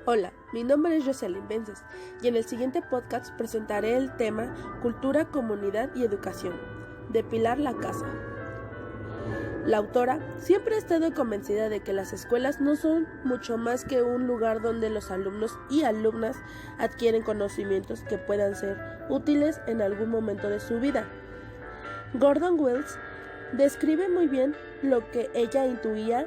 Hola, mi nombre es Jocelyn Vences y en el siguiente podcast presentaré el tema Cultura, Comunidad y Educación, de Pilar Lacasa. La autora siempre ha estado convencida de que las escuelas no son mucho más que un lugar donde los alumnos y alumnas adquieren conocimientos que puedan ser útiles en algún momento de su vida. Gordon Wills describe muy bien lo que ella intuía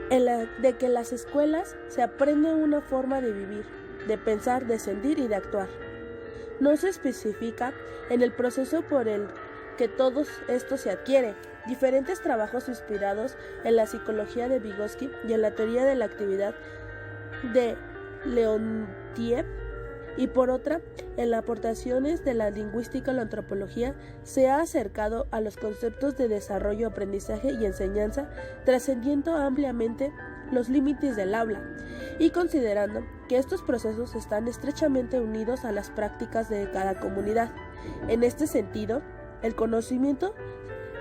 de que en las escuelas se aprende una forma de vivir, de pensar, de sentir y de actuar. No se especifica en el proceso por el que todo esto se adquiere. Diferentes trabajos inspirados en la psicología de Vygotsky y en la teoría de la actividad de Leontiev, y por otra, en las aportaciones de la lingüística y la antropología, se ha acercado a los conceptos de desarrollo, aprendizaje y enseñanza, trascendiendo ampliamente los límites del aula y considerando que estos procesos están estrechamente unidos a las prácticas de cada comunidad. En este sentido, el conocimiento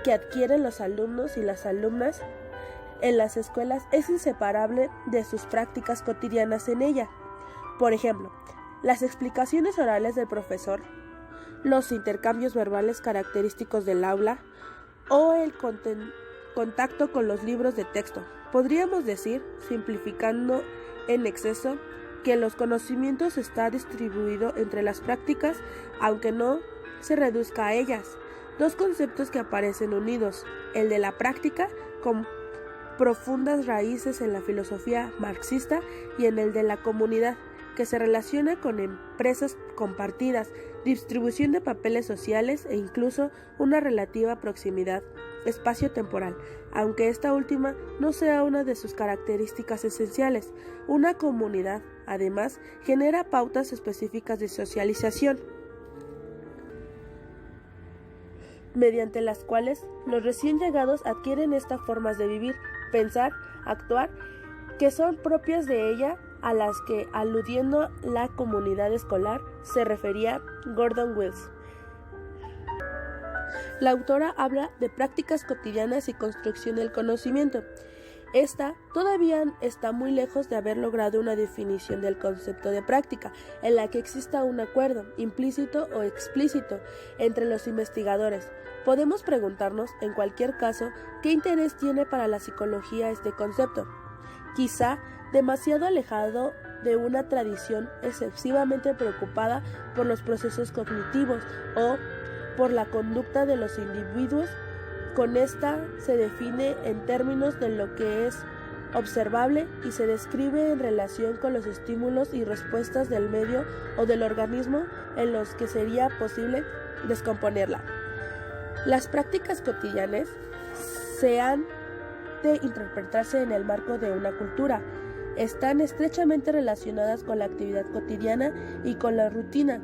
que adquieren los alumnos y las alumnas en las escuelas es inseparable de sus prácticas cotidianas en ella. Por ejemplo, las explicaciones orales del profesor, los intercambios verbales característicos del aula o el contacto con los libros de texto. Podríamos decir, simplificando en exceso, que los conocimientos está distribuido entre las prácticas, aunque no se reduzca a ellas. Dos conceptos que aparecen unidos, el de la práctica, con profundas raíces en la filosofía marxista, y en el de la comunidad, que se relaciona con empresas compartidas, distribución de papeles sociales e incluso una relativa proximidad espacio-temporal, aunque esta última no sea una de sus características esenciales. Una comunidad, además, genera pautas específicas de socialización, mediante las cuales los recién llegados adquieren estas formas de vivir, pensar, actuar, que son propias de ella, a las que, aludiendo la comunidad escolar, se refería Gordon Wills. La autora habla de prácticas cotidianas y construcción del conocimiento. Esta todavía está muy lejos de haber logrado una definición del concepto de práctica, en la que exista un acuerdo, implícito o explícito, entre los investigadores. Podemos preguntarnos, en cualquier caso, qué interés tiene para la psicología este concepto. Quizá demasiado alejado de una tradición excesivamente preocupada por los procesos cognitivos o por la conducta de los individuos. Con esta se define en términos de lo que es observable y se describe en relación con los estímulos y respuestas del medio o del organismo en los que sería posible descomponerla. Las prácticas cotidianas se han de interpretarse en el marco de una cultura. Están estrechamente relacionadas con la actividad cotidiana y con la rutina,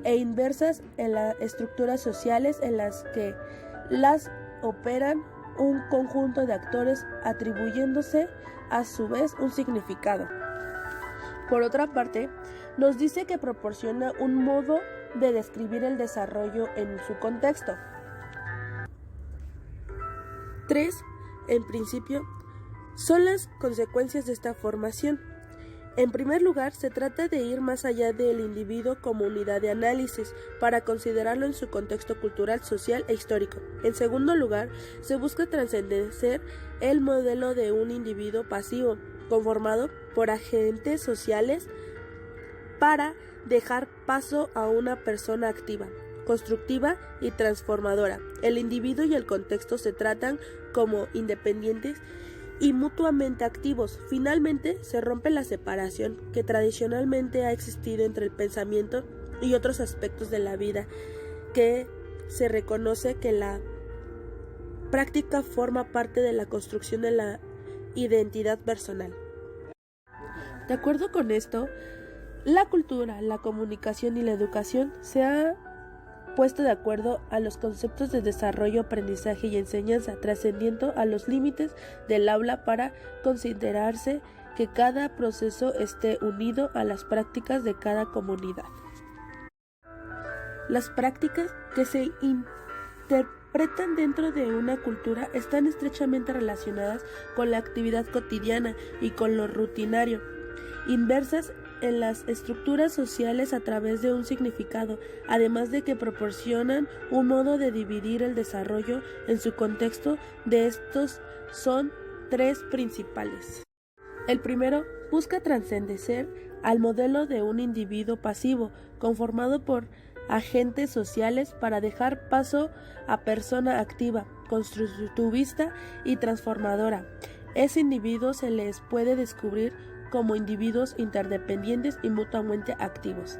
e inversas en las estructuras sociales en las que las operan un conjunto de actores, atribuyéndose a su vez un significado. Por otra parte, nos dice que proporciona un modo de describir el desarrollo en su contexto. 3. En principio, son las consecuencias de esta formación. En primer lugar, se trata de ir más allá del individuo como unidad de análisis para considerarlo en su contexto cultural, social e histórico. En segundo lugar, se busca trascender el modelo de un individuo pasivo, conformado por agentes sociales, para dejar paso a una persona activa, constructiva y transformadora. El individuo y el contexto se tratan como independientes y mutuamente activos. Finalmente, se rompe la separación que tradicionalmente ha existido entre el pensamiento y otros aspectos de la vida, que se reconoce que la práctica forma parte de la construcción de la identidad personal. De acuerdo con esto, la cultura, la comunicación y la educación se ha puesto de acuerdo a los conceptos de desarrollo, aprendizaje y enseñanza, trascendiendo a los límites del aula para considerarse que cada proceso esté unido a las prácticas de cada comunidad. Las prácticas que se interpretan dentro de una cultura están estrechamente relacionadas con la actividad cotidiana y con lo rutinario. inversas en las estructuras sociales a través de un significado, además de que proporcionan un modo de dividir el desarrollo en su contexto. De estos son tres principales. El primero busca trascender al modelo de un individuo pasivo, conformado por agentes sociales, para dejar paso a persona activa, constructivista y transformadora. Ese individuo se les puede descubrir como individuos interdependientes y mutuamente activos.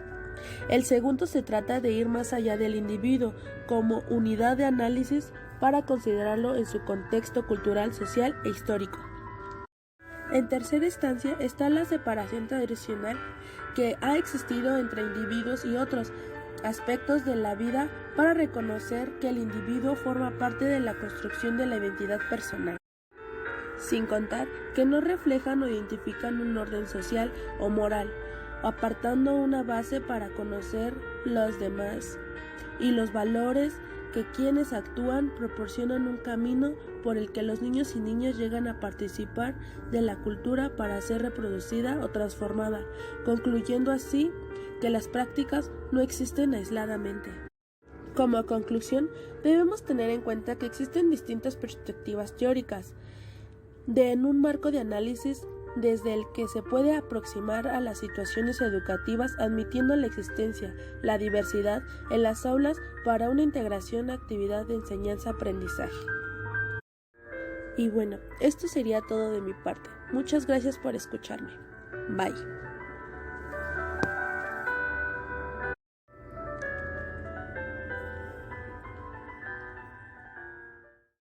El segundo se trata de ir más allá del individuo como unidad de análisis para considerarlo en su contexto cultural, social e histórico. En tercera instancia está la separación tradicional que ha existido entre individuos y otros aspectos de la vida para reconocer que el individuo forma parte de la construcción de la identidad personal, sin contar que no reflejan o identifican un orden social o moral, apartando una base para conocer los demás y los valores que quienes actúan proporcionan un camino por el que los niños y niñas llegan a participar de la cultura para ser reproducida o transformada, concluyendo así que las prácticas no existen aisladamente. Como conclusión, debemos tener en cuenta que existen distintas perspectivas teóricas en un marco de análisis desde el que se puede aproximar a las situaciones educativas, admitiendo la existencia, la diversidad en las aulas para una integración actividad de enseñanza-aprendizaje. Y bueno, esto sería todo de mi parte. Muchas gracias por escucharme. Bye.